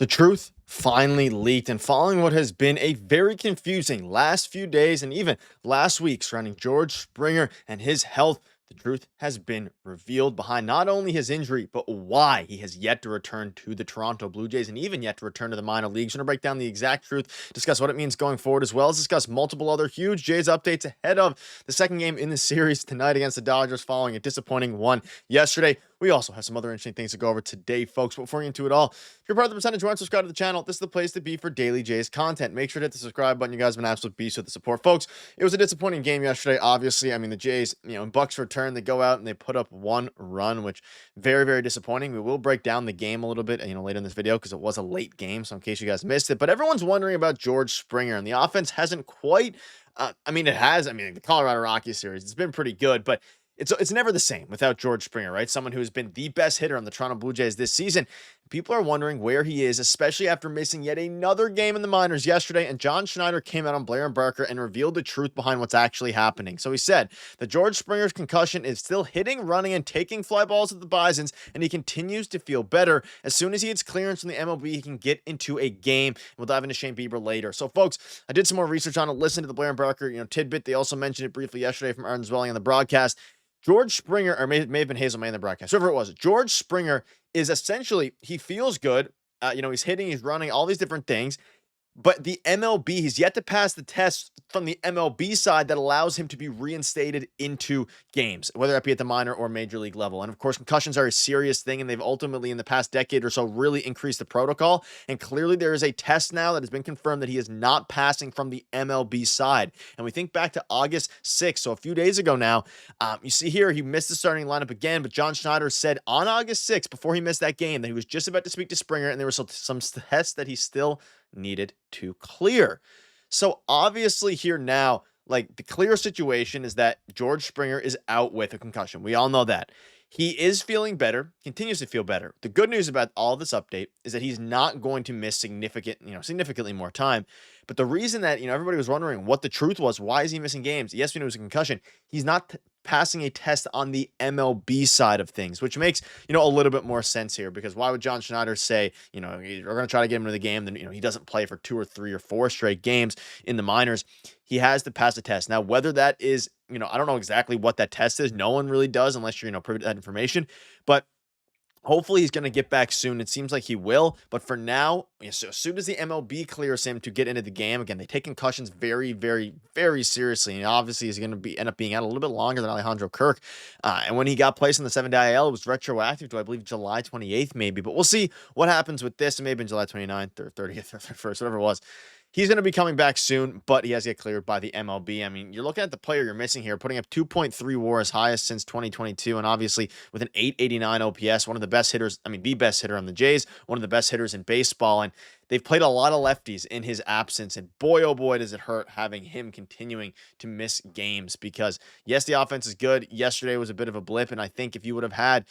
The truth finally leaked, and following what has been a very confusing last few days and even last week surrounding George Springer and his health, the truth has been revealed behind not only his injury, but why he has yet to return to the Toronto Blue Jays and even yet to return to the minor leagues. We're going to break down the exact truth, discuss what it means going forward, as well as discuss multiple other huge Jays updates ahead of the second game in the series tonight against the Dodgers following a disappointing one yesterday. We also have some other interesting things to go over today, folks. But before we get into it all, if you're part of the percentage, want to subscribe to the channel, this is the place to be for daily Jays content. Make sure to hit the subscribe button. You guys have been absolute beasts with the support, folks. It was a disappointing game yesterday, obviously. I mean, the Jays, in Buck's return, they go out and they put up one run, which very, very disappointing. We will break down the game a little bit, later in this video because it was a late game. So in case you guys missed it, but everyone's wondering about George Springer, and the offense hasn't quite. It has. The Colorado Rockies series, it's been pretty good, but it's never the same without George Springer, right? Someone who has been the best hitter on the Toronto Blue Jays this season. People are wondering where he is, especially after missing yet another game in the minors yesterday. And John Schneider came out on Blair and Barker and revealed the truth behind what's actually happening. So he said that George Springer's concussion is still hitting, running, and taking fly balls at the Bisons, and he continues to feel better. As soon as he gets clearance from the MLB, he can get into a game. We'll dive into Shane Bieber later. So, folks, I did some more research on it. Listen to the Blair and Barker, tidbit. They also mentioned it briefly yesterday from Aaron Zwelling on the broadcast. George Springer, or may have been Hazel May in the broadcast, whoever it was, George Springer is essentially, he feels good. He's hitting, he's running, all these different things. But the MLB, he's yet to pass the test from the MLB side that allows him to be reinstated into games, whether that be at the minor or major league level. And of course, concussions are a serious thing, and they've ultimately in the past decade or so really increased the protocol. And clearly there is a test now that has been confirmed that he is not passing from the MLB side. And we think back to August 6th, so a few days ago now, you see here, he missed the starting lineup again, but John Schneider said on August 6th, before he missed that game, that he was just about to speak to Springer, and there were some tests that he still needed to clear. So obviously here now, like, the clear situation is that George Springer is out with a concussion. We all know that. He is feeling better, continues to feel better. The good news about all this update is that he's not going to miss significantly more time. But the reason that, everybody was wondering what the truth was, why is he missing games? Yes, we know it was a concussion. He's not passing a test on the MLB side of things, which makes, a little bit more sense here, because why would John Schneider say, we're going to try to get him into the game, then, he doesn't play for 2 or 3 or 4 straight games in the minors. He has to pass a test. Now, whether that is, I don't know exactly what that test is. No one really does unless you're, privy to that information, but hopefully he's going to get back soon. It seems like he will, but for now, so as soon as the MLB clears him to get into the game, again, they take concussions very, very, very seriously, and obviously he's going to end up being out a little bit longer than Alejandro Kirk. And when he got placed in the 7-day IL, it was retroactive to, I believe, July 28th maybe, but we'll see what happens with this. It may have been July 29th or 30th or 31st, whatever it was. He's going to be coming back soon, but he has to get cleared by the MLB. You're looking at the player you're missing here, putting up 2.3 WAR, his highest since 2022, and obviously with an 889 OPS, one of the best hitters, the best hitter on the Jays, one of the best hitters in baseball, and they've played a lot of lefties in his absence, and boy, oh boy, does it hurt having him continuing to miss games, because yes, the offense is good. Yesterday was a bit of a blip, and I think if you would have had,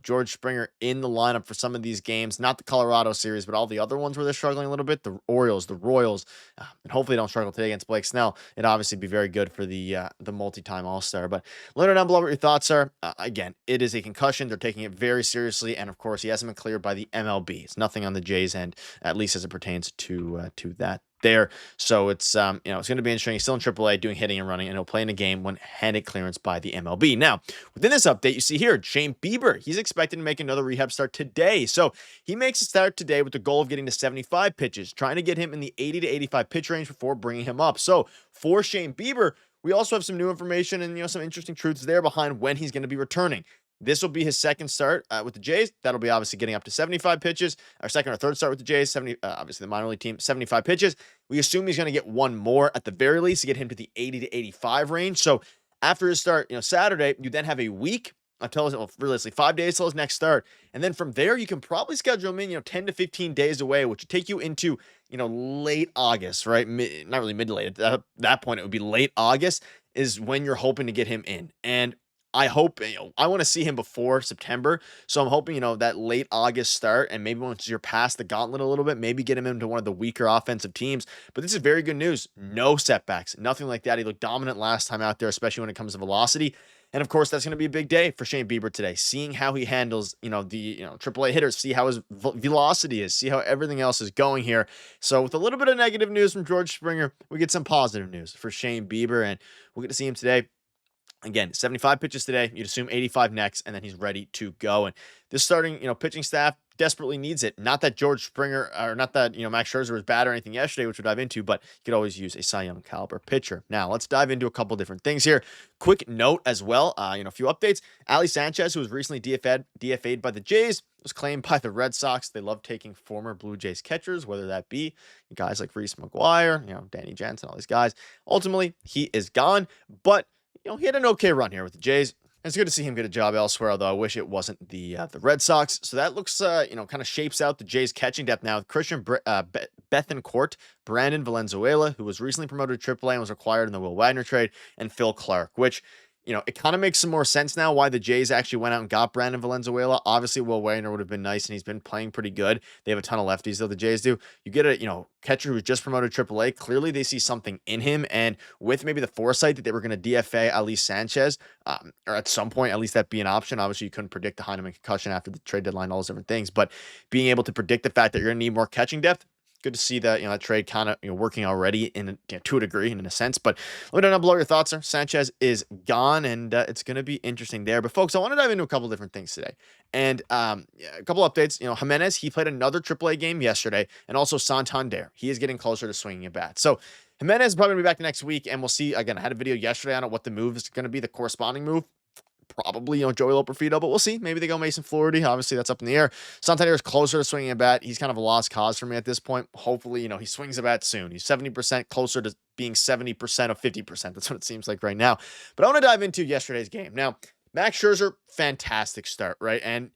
George Springer in the lineup for some of these games, not the Colorado series, but all the other ones where they're struggling a little bit, the Orioles, the Royals, and hopefully don't struggle today against Blake Snell, it'd obviously be very good for the multi-time All-Star. But let me know down below what your thoughts are. Again, it is a concussion. They're taking it very seriously, and of course, he hasn't been cleared by the MLB. It's nothing on the Jays' end, at least as it pertains to that there. So it's it's going to be interesting. He's still in AAA doing hitting and running, and he'll play in a game when handed clearance by the MLB. Now, within this update, you see here, Shane Bieber, he's expected to make another rehab start today. So he makes a start today with the goal of getting to 75 pitches, trying to get him in the 80 to 85 pitch range before bringing him up. So for Shane Bieber, we also have some new information and, some interesting truths there behind when he's going to be returning. This will be his second start with the Jays. That'll be obviously getting up to 75 pitches. Our second or third start with the Jays, obviously the minor league team, 75 pitches. We assume he's going to get one more at the very least to get him to the 80 to 85 range. So after his start, Saturday, you then have a week until, realistically, 5 days till his next start. And then from there, you can probably schedule him in, 10 to 15 days away, which would take you into, late August, right? Not really mid-late. At that point, it would be late August is when you're hoping to get him in. And I hope, I want to see him before September. So I'm hoping, that late August start, and maybe once you're past the gauntlet a little bit, maybe get him into one of the weaker offensive teams. But this is very good news. No setbacks, nothing like that. He looked dominant last time out there, especially when it comes to velocity. And of course, that's going to be a big day for Shane Bieber today, seeing how he handles, the, AAA hitters, see how his velocity is, see how everything else is going here. So with a little bit of negative news from George Springer, we get some positive news for Shane Bieber, and we'll get to see him today. Again, 75 pitches today. You'd assume 85 next, and then he's ready to go. And this starting, pitching staff desperately needs it. Not that George Springer, or not that, Max Scherzer was bad or anything yesterday, which we'll dive into, but you could always use a Cy Young caliber pitcher. Now, let's dive into a couple different things here. Quick note as well, a few updates. Ali Sanchez, who was recently DFA'd by the Jays, was claimed by the Red Sox. They love taking former Blue Jays catchers, whether that be guys like Reese McGuire, Danny Jansen, all these guys. Ultimately, he is gone, but he had an okay run here with the Jays. It's good to see him get a job elsewhere, although I wish it wasn't the Red Sox. So that looks, kind of shapes out the Jays' catching depth now with Christian Bethancourt, Brandon Valenzuela, who was recently promoted to AAA and was acquired in the Will Wagner trade, and Phil Clark, which it kind of makes some more sense now why the Jays actually went out and got Brandon Valenzuela. Obviously, Will Wagner would have been nice, and he's been playing pretty good. They have a ton of lefties, though, the Jays do. You get a, catcher who's just promoted to AAA. Clearly, they see something in him, and with maybe the foresight that they were going to DFA Ali Sanchez, or at some point, at least that be an option. Obviously, you couldn't predict the Heineman concussion after the trade deadline, all those different things, but being able to predict the fact that you're going to need more catching depth, good to see that, that trade kind of, working already to a degree and in a sense. But let me know down below your thoughts there. Sanchez is gone, and it's going to be interesting there. But folks, I want to dive into a couple different things today. And a couple updates. Jimenez, he played another AAA game yesterday, and also Santander. He is getting closer to swinging a bat. So Jimenez is probably going to be back next week, and we'll see. Again, I had a video yesterday on it, what the move is going to be, the corresponding move. Probably, Joey Loperfido, but we'll see. Maybe they go Mason Flaherty. Obviously, that's up in the air. Santander is closer to swinging a bat. He's kind of a lost cause for me at this point. Hopefully, he swings a bat soon. He's 70% closer to being 70% of 50%. That's what it seems like right now. But I want to dive into yesterday's game. Now, Max Scherzer, fantastic start, right? And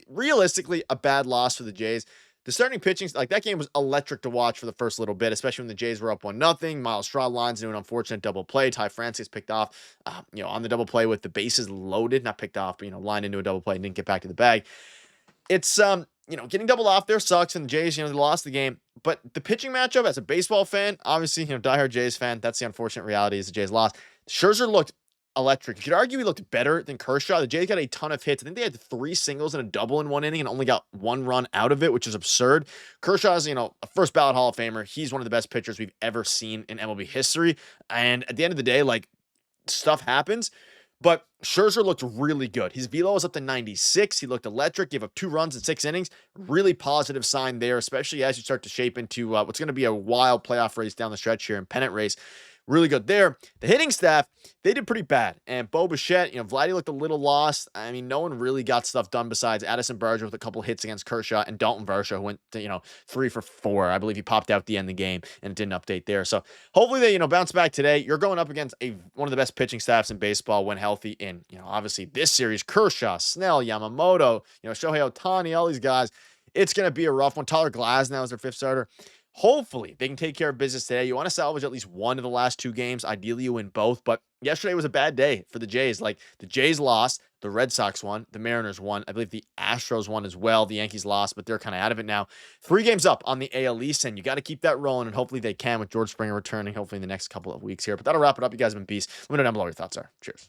realistically, a bad loss for the Jays. The starting pitching, like that game was electric to watch for the first little bit, especially when the Jays were up 1-0. Miles Straw lines into an unfortunate double play. Ty France gets picked off, on the double play with the bases loaded, not picked off, but, lined into a double play and didn't get back to the bag. It's, getting doubled off there sucks, and the Jays, they lost the game. But the pitching matchup, as a baseball fan, obviously, diehard Jays fan, that's the unfortunate reality is the Jays lost. Scherzer looked electric. You could argue he looked better than Kershaw. The Jays got a ton of hits. I think they had 3 singles and a double in one inning and only got 1 run out of it, which is absurd. Kershaw's, a first ballot Hall of Famer. He's one of the best pitchers we've ever seen in MLB history. And at the end of the day, stuff happens. But Scherzer looked really good. His velo was up to 96. He looked electric. Gave up 2 runs in 6 innings. Really positive sign there, especially as you start to shape into what's going to be a wild playoff race down the stretch here and pennant race. Really good there. The hitting staff, they did pretty bad. And Bo Bichette, Vladdy looked a little lost. I mean, no one really got stuff done besides Addison Barger with a couple hits against Kershaw and Dalton Varsho, who went to, 3 for 4. I believe he popped out at the end of the game and it didn't update there. So hopefully they, bounce back today. You're going up against one of the best pitching staffs in baseball when healthy in, obviously this series, Kershaw, Snell, Yamamoto, Shohei Ohtani, all these guys. It's going to be a rough one. Tyler Glasnow is their 5th starter. Hopefully, they can take care of business today. You want to salvage at least one of the last 2 games. Ideally, you win both. But yesterday was a bad day for the Jays. The Jays lost. The Red Sox won. The Mariners won. I believe the Astros won as well. The Yankees lost, but they're kind of out of it now. 3 games up on the AL East, and you got to keep that rolling, and hopefully they can with George Springer returning, hopefully in the next couple of weeks here. But that'll wrap it up. You guys have been beasts. Let me know down below what your thoughts are. Cheers.